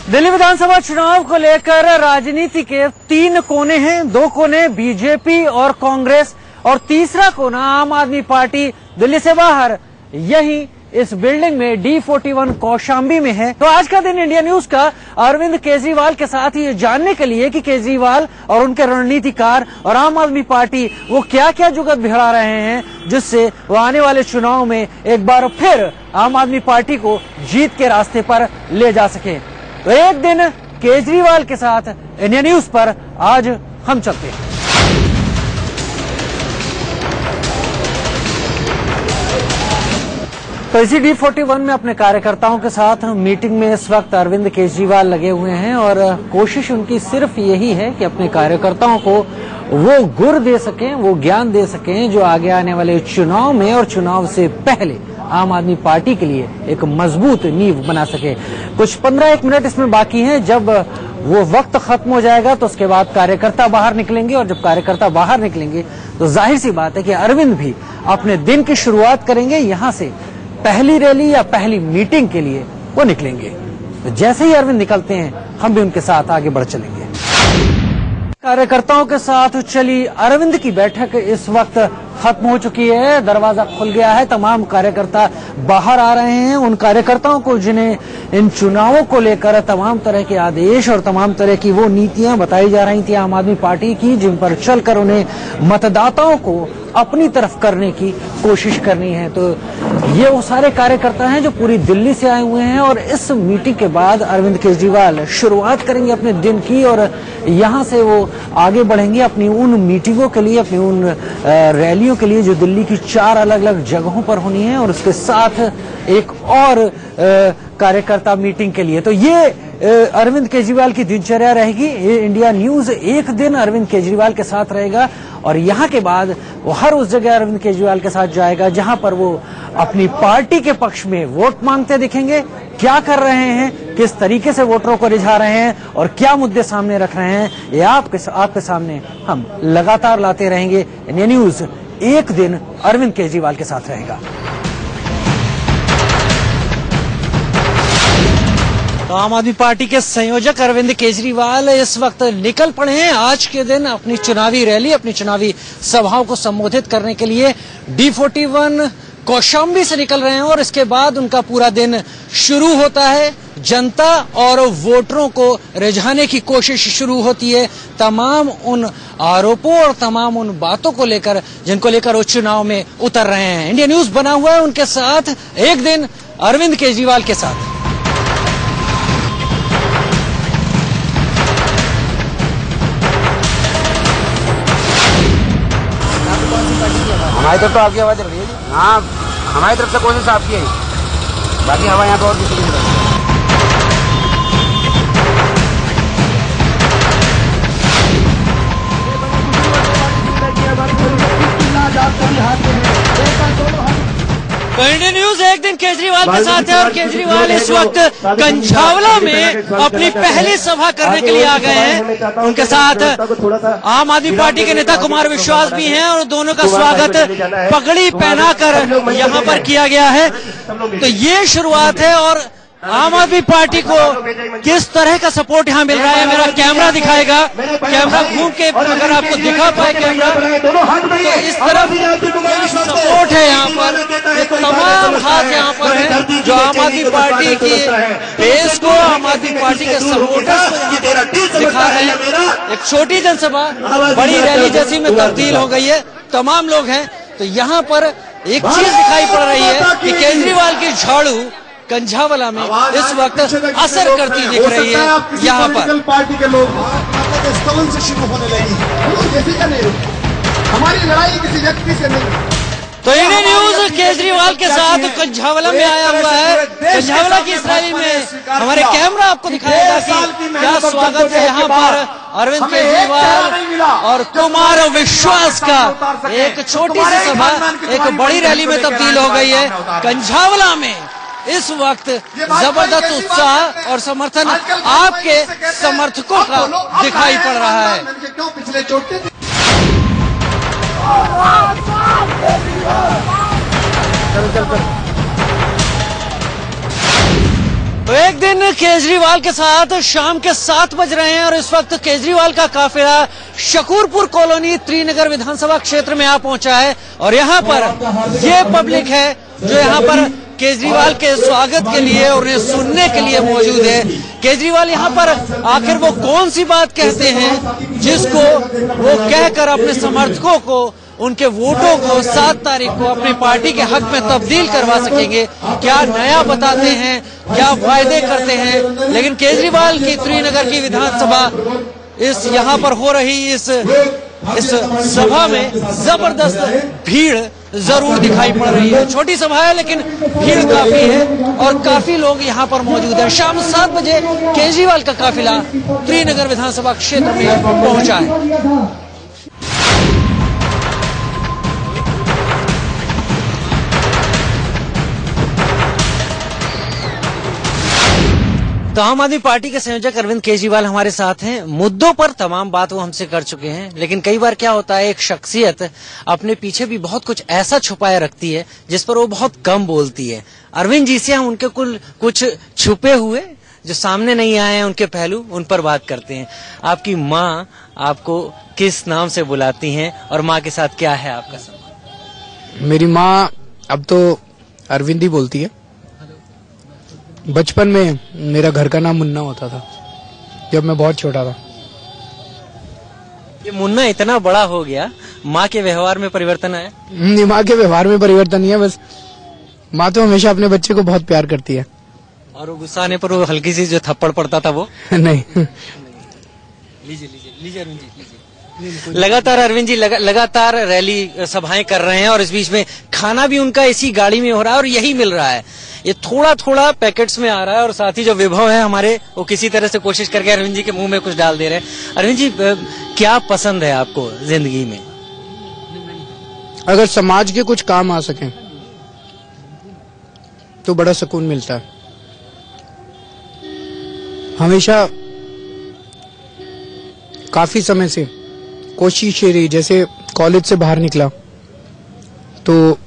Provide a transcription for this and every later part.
दिल्ली विधानसभा चुनाव को लेकर राजनीति के 3 कोने हैं। 2 कोने बीजेपी और कांग्रेस और तीसरा कोना आम आदमी पार्टी दिल्ली से बाहर यही इस बिल्डिंग में D41 कौशाम्बी में है। तो आज का दिन इंडिया न्यूज का अरविंद केजरीवाल के साथ ये जानने के लिए कि केजरीवाल और उनके रणनीतिकार और आम आदमी पार्टी वो क्या क्या जुगत भिड़ा रहे हैं जिससे वो आने वाले चुनाव में एक बार फिर आम आदमी पार्टी को जीत के रास्ते पर ले जा सके। तो एक दिन केजरीवाल के साथ इंडिया न्यूज पर आज हम चलते हैं। तो इसी D41 में अपने कार्यकर्ताओं के साथ मीटिंग में इस वक्त अरविंद केजरीवाल लगे हुए हैं और कोशिश उनकी सिर्फ यही है कि अपने कार्यकर्ताओं को वो गुर दे सकें, वो ज्ञान दे सकें जो आगे आने वाले चुनाव में और चुनाव से पहले आम आदमी पार्टी के लिए एक मजबूत नींव बना सके। कुछ 15-1 मिनट इसमें बाकी हैं। जब वो वक्त खत्म हो जाएगा तो उसके बाद कार्यकर्ता बाहर निकलेंगे और जब कार्यकर्ता बाहर निकलेंगे तो जाहिर सी बात है कि अरविंद भी अपने दिन की शुरुआत करेंगे। यहाँ से पहली रैली या पहली मीटिंग के लिए वो निकलेंगे। तो जैसे ही अरविंद निकलते हैं हम भी उनके साथ आगे बढ़ चलेंगे। कार्यकर्ताओं के साथ चली अरविंद की बैठक इस वक्त खत्म हो चुकी है। दरवाजा खुल गया है। तमाम कार्यकर्ता बाहर आ रहे हैं। उन कार्यकर्ताओं को जिन्हें इन चुनावों को लेकर तमाम तरह के आदेश और तमाम तरह की वो नीतियां बताई जा रही थी आम आदमी पार्टी की, जिन पर चलकर उन्हें मतदाताओं को अपनी तरफ करने की कोशिश करनी है। तो ये वो सारे कार्यकर्ता हैं जो पूरी दिल्ली से आए हुए हैं और इस मीटिंग के बाद अरविंद केजरीवाल शुरुआत करेंगे अपने दिन की और यहाँ से वो आगे बढ़ेंगे अपनी उन मीटिंगों के लिए, अपनी उन रैलियों के लिए जो दिल्ली की 4 अलग अलग जगहों पर होनी है और उसके साथ एक और कार्यकर्ता मीटिंग के लिए। तो ये अरविंद केजरीवाल की दिनचर्या रहेगी। ये इंडिया न्यूज एक दिन अरविंद केजरीवाल के साथ रहेगा और यहाँ के बाद वो हर उस जगह अरविंद केजरीवाल के साथ जाएगा जहां पर वो अपनी पार्टी के पक्ष में वोट मांगते दिखेंगे। क्या कर रहे हैं, किस तरीके से वोटरों को रिझा रहे हैं और क्या मुद्दे सामने रख रहे हैं, ये आपके सामने हम लगातार लाते रहेंगे। इंडिया न्यूज एक दिन अरविंद केजरीवाल के साथ रहेगा। तो आम आदमी पार्टी के संयोजक अरविंद केजरीवाल इस वक्त निकल पड़े हैं आज के दिन अपनी चुनावी रैली, अपनी चुनावी सभाओं को संबोधित करने के लिए D41 कौशाम्बी से निकल रहे हैं और इसके बाद उनका पूरा दिन शुरू होता है। जनता और वोटरों को रिझाने की कोशिश शुरू होती है तमाम उन आरोपों और तमाम उन बातों को लेकर जिनको लेकर वो चुनाव में उतर रहे हैं। इंडिया न्यूज बना हुआ है उनके साथ एक दिन अरविंद केजरीवाल के साथ। हमारी तरफ तो आपकी आवाज चल रही है जी। हाँ, हमारी तरफ से कोशिश आपकी है, बाकी हवा यहाँ पे और किसी की नहीं। तो इंडियन न्यूज एक दिन केजरीवाल के साथ है और केजरीवाल इस वक्त कंझावला में अपनी पहली सभा करने के लिए आ गए हैं। उनके साथ आम आदमी पार्टी के नेता कुमार विश्वास भी हैं और दोनों का स्वागत पगड़ी पहनाकर यहाँ पर किया गया है। तो ये शुरुआत है और आम आदमी पार्टी को किस तरह का सपोर्ट यहाँ मिल रहा है मेरा कैमरा दिखाएगा। कैमरा घूम के अगर आपको दिखा पाए कैमरा तो इस तरफ सपोर्ट है यहाँ पर, तमाम हाथ यहाँ पर है जो आम आदमी पार्टी की बेस को, आम आदमी पार्टी के सपोर्टर्स को दिखा रहे हैं। एक छोटी जनसभा बड़ी रैली जैसी में तब्दील हो गई है, तमाम लोग हैं। तो यहाँ पर एक चीज दिखाई पड़ रही है कि केजरीवाल की झाड़ू कंझावला में इस वक्त असर करती दिख रही है। यहाँ पर पार्टी के लोग स्थलन से शुरू होने लगी। हमारी लड़ाई किसी व्यक्ति से नहीं। तो इंडिया न्यूज केजरीवाल के साथ कंझावला में आया हुआ है। कंझावला की इस रैली में हमारे कैमरा आपको दिखाएगा कि क्या स्वागत है यहाँ पर अरविंद केजरीवाल और कुमार विश्वास का। एक छोटी सी सभा एक बड़ी रैली में तब्दील हो गई है। कंझावला में इस वक्त जबरदस्त उत्साह और समर्थन आपके समर्थकों का दिखाई पड़ रहा है। तो एक दिन केजरीवाल के साथ शाम के 7 बज रहे हैं और इस वक्त केजरीवाल का काफिला शकूरपुर कॉलोनी त्रिनगर विधानसभा क्षेत्र में आ पहुंचा है और यहाँ पर ये पब्लिक है जो यहाँ पर केजरीवाल के स्वागत के लिए और उन्हें सुनने के लिए मौजूद है। केजरीवाल यहाँ पर आखिर वो कौन सी बात कहते हैं जिसको वो कहकर अपने समर्थकों को, उनके वोटों को 7 तारीख को अपनी पार्टी के हक में तब्दील करवा सकेंगे? क्या नया बताते हैं, क्या वायदे करते हैं? लेकिन केजरीवाल की त्रिनगर की विधानसभा इस यहाँ पर हो रही इस सभा में जबरदस्त भीड़ जरूर दिखाई पड़ रही है। छोटी सभा है लेकिन भीड़ काफी है और काफी लोग यहाँ पर मौजूद हैं। शाम 7 बजे केजरीवाल का काफिला त्रिनगर विधानसभा क्षेत्र में पहुंचा है। तो आम आदमी पार्टी के संयोजक अरविंद केजरीवाल हमारे साथ हैं। मुद्दों पर तमाम बात वो हमसे कर चुके हैं, लेकिन कई बार क्या होता है, एक शख्सियत अपने पीछे भी बहुत कुछ ऐसा छुपाए रखती है जिस पर वो बहुत कम बोलती है। अरविंद जी से हम उनके कुछ छुपे हुए जो सामने नहीं आए हैं उनके पहलू, उन पर बात करते हैं। आपकी माँ आपको किस नाम से बुलाती हैं और माँ के साथ क्या है आपका संबंध? मेरी माँ अब तो अरविंद ही बोलती है। बचपन में मेरा घर का नाम मुन्ना होता था जब मैं बहुत छोटा था। ये मुन्ना इतना बड़ा हो गया, माँ के व्यवहार में परिवर्तन आया? माँ के व्यवहार में परिवर्तन नहीं है, बस माँ तो हमेशा अपने बच्चे को बहुत प्यार करती है। और वो गुस्सा आने पर वो हल्की सी जो थप्पड़ पड़ता था वो नहीं। लीजिए अरविंद जी, लीजिए। लगातार अरविंद जी लगातार रैली सभाएं कर रहे हैं और इस बीच में खाना भी उनका इसी गाड़ी में हो रहा है और यही मिल रहा है। ये थोड़ा थोड़ा पैकेट्स में आ रहा है और साथ ही जो विभव है हमारे, वो किसी तरह से कोशिश करके अरविंद जी के मुंह में कुछ डाल दे रहे हैं। अरविंद जी, क्या पसंद है आपको जिंदगी में? अगर समाज के कुछ काम आ सकें तो बड़ा सुकून मिलता है। हमेशा काफी समय से कोशिश ये रही, जैसे कॉलेज से बाहर निकला तो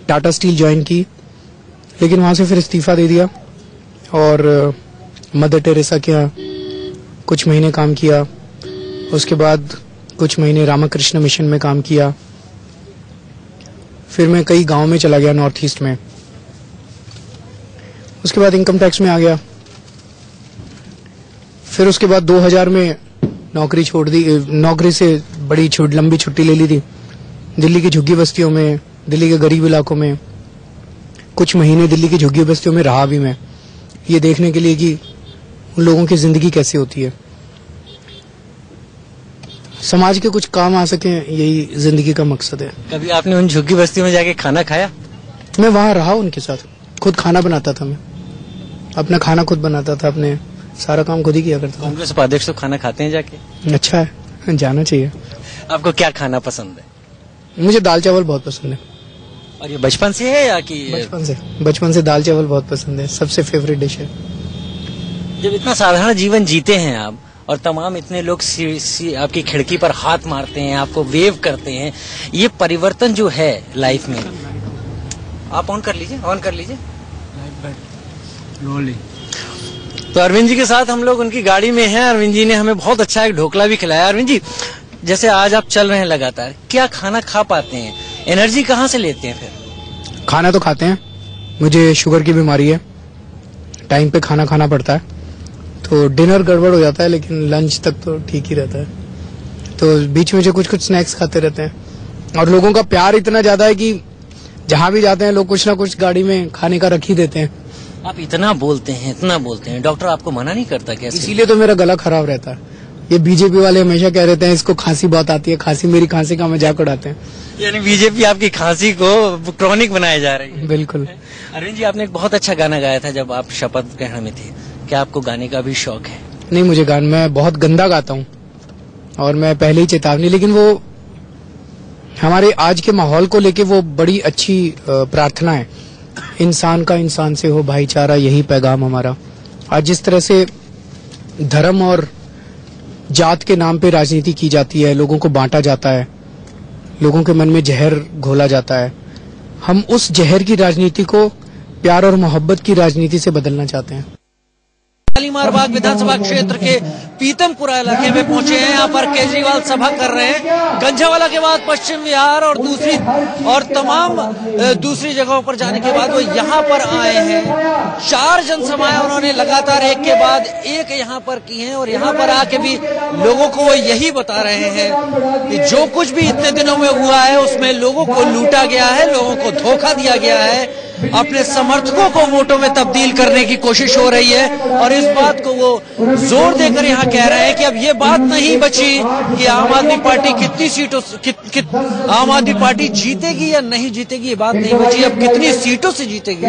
टाटा स्टील ज्वाइन की, लेकिन वहां से फिर इस्तीफा दे दिया और मदर टेरेसा के यहाँ कुछ महीने काम किया। उसके बाद कुछ महीने रामकृष्ण मिशन में काम किया। फिर मैं कई गांव में चला गया नॉर्थ ईस्ट में। उसके बाद इनकम टैक्स में आ गया। फिर उसके बाद 2000 में नौकरी छोड़ दी। नौकरी से बड़ी लंबी छुट्टी ले ली थी दिल्ली की झुग्गी बस्तियों में, दिल्ली के गरीब इलाकों में। कुछ महीने दिल्ली की झुग्गी बस्तियों में रहा भी मैं, ये देखने के लिए कि उन लोगों की जिंदगी कैसी होती है। समाज के कुछ काम आ सके, यही जिंदगी का मकसद है। कभी आपने उन झुग्गी बस्तियों में जाके खाना खाया? मैं वहां रहा उनके साथ, खुद खाना बनाता था। मैं अपना खाना खुद बनाता था, अपने सारा काम खुद ही किया करता था। कांग्रेस उपाध्यक्ष तो खाना खाते हैं जाके? अच्छा है, जाना चाहिए। आपको क्या खाना पसंद है? मुझे दाल चावल बहुत पसंद है। और ये बचपन से है या कि? बचपन से दाल चावल बहुत पसंद है, सबसे फेवरेट डिश है। जब इतना साधारण जीवन जीते हैं आप और तमाम इतने लोग आपकी खिड़की पर हाथ मारते हैं, आपको वेव करते हैं, ये परिवर्तन जो है लाइफ में, आप ऑन कर लीजिए। तो अरविंद जी के साथ हम लोग उनकी गाड़ी में हैं। अरविंद जी ने हमें बहुत अच्छा एक ढोकला भी खिलाया। अरविंद जी, जैसे आज आप चल रहे हैं लगातार, क्या खाना खा पाते हैं? एनर्जी कहाँ से लेते हैं फिर? खाना तो खाते हैं, मुझे शुगर की बीमारी है, टाइम पे खाना खाना पड़ता है, तो डिनर गड़बड़ हो जाता है, लेकिन लंच तक तो ठीक ही रहता है। तो बीच में जो कुछ स्नैक्स खाते रहते हैं। और लोगों का प्यार इतना ज्यादा है कि जहाँ भी जाते हैं लोग कुछ ना कुछ गाड़ी में खाने का रख ही देते हैं। आप इतना बोलते हैं, डॉक्टर आपको मना नहीं करता क्या? इसीलिए तो मेरा गला खराब रहता है। ये बीजेपी वाले हमेशा कह रहते हैं इसको खांसी बहुत आती है, मेरी खांसी का मजाक उड़ाते हैं। यानी बीजेपी आपकी खांसी को क्रॉनिक बनाए जा रही है। बिल्कुल। अरविंद जी, आपने एक बहुत अच्छा गाना गाया था जब आप शपथ ग्रहण में थे। क्या आपको गाने का भी शौक है? नहीं, मुझे गाना, मैं बहुत गंदा गाता हूँ और मैं पहले ही चेतावनी, लेकिन वो हमारे आज के माहौल को लेके वो बड़ी अच्छी प्रार्थना है। इंसान का इंसान से हो भाईचारा, यही पैगाम हमारा। आज जिस तरह से धर्म और जात के नाम पे राजनीति की जाती है, लोगों को बांटा जाता है, लोगों के मन में जहर घोला जाता है। हम उस जहर की राजनीति को प्यार और मोहब्बत की राजनीति से बदलना चाहते हैं। शालीमार बाग विधानसभा क्षेत्र के पीतमपुरा इलाके में पहुंचे हैं। यहाँ पर केजरीवाल सभा कर रहे हैं। गंजावाला के बाद पश्चिम बिहार और तमाम दूसरी जगहों पर जाने के बाद वो यहाँ पर आए हैं। 4 जनसभाएं उन्होंने लगातार एक के बाद एक यहाँ पर की हैं और यहाँ पर आके भी लोगों को वो यही बता रहे हैं कि जो कुछ भी इतने दिनों में हुआ है उसमें लोगों को लूटा गया है, लोगों को धोखा दिया गया है, अपने समर्थकों को वोटों में तब्दील करने की कोशिश हो रही है। और इस बात को वो जोर देकर यहाँ कह रहे हैं कि अब ये बात नहीं बची कि आम आदमी पार्टी कितनी सीटों आम आदमी पार्टी जीतेगी या नहीं जीतेगी, ये बात नहीं बची। अब कितनी सीटों से जीतेगी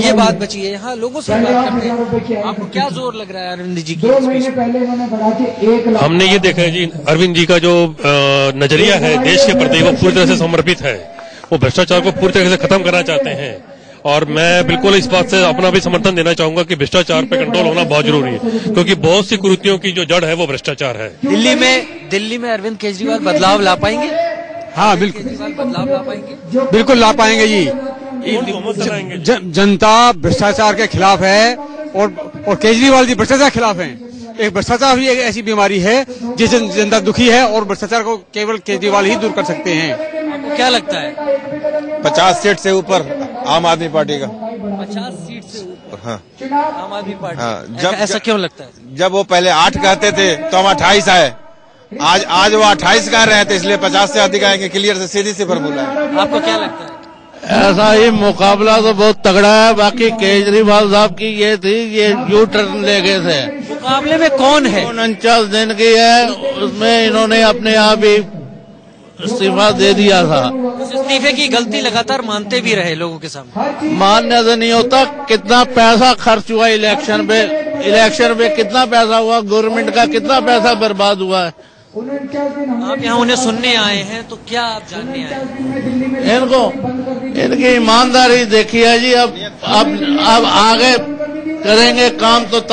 ये बात बची है। यहाँ लोगों से बात करते हैं। आपको क्या जोर लग रहा है अरविंद जी की? हमने ये देखा है जी, अरविंद जी का जो नजरिया है देश के प्रति वो पूरी तरह से समर्पित है। वो भ्रष्टाचार को पूरी तरह से खत्म करना चाहते हैं और मैं बिल्कुल इस बात से अपना भी समर्थन देना चाहूंगा कि भ्रष्टाचार पे कंट्रोल होना बहुत जरूरी है, क्योंकि बहुत सी कुरीतियों की जो जड़ है वो भ्रष्टाचार है। दिल्ली में अरविंद केजरीवाल बदलाव ला पाएंगे? हाँ बिल्कुल, बदलाव ला पाएंगे, बिल्कुल ला पाएंगे जी। जनता भ्रष्टाचार के खिलाफ है और केजरीवाल जी भ्रष्टाचार के खिलाफ हैं। एक भ्रष्टाचार भी एक ऐसी बीमारी है जिससे जनता दुखी है और भ्रष्टाचार को केवल केजरीवाल ही दूर कर सकते हैं। आपको क्या लगता है? 50 सीट से ऊपर आम आदमी पार्टी का। 50 सीट से ऊपर? हाँ, आम आदमी पार्टी। हाँ, ऐसा क्यों लगता है? जब वो पहले 8 कहते थे तो हम 28 आए, आज वो 28 कह रहे थे, इसलिए 50 से अधिक आएंगे। क्लियर से सीधी सी फॉर्मूला है। आपको क्या लगता है? ऐसा ही मुकाबला तो बहुत तगड़ा है। बाकी केजरीवाल साहब की ये थी, ये यू टर्न ले गए थे। मुकाबले में कौन है? 49 दिन की है, उसमें इन्होंने अपने आप ही इस्तीफा दे दिया था। उस इस्तीफे की गलती लगातार मानते भी रहे लोगों के सामने। मानने से नहीं होता। कितना पैसा खर्च हुआ इलेक्शन पे कितना पैसा हुआ, गवर्नमेंट का कितना पैसा बर्बाद हुआ है। आप यहाँ उन्हें सुनने आए हैं तो क्या आप जानने आए हैं? इनकी ईमानदारी देखी है जी। अब आगे करेंगे काम तो तब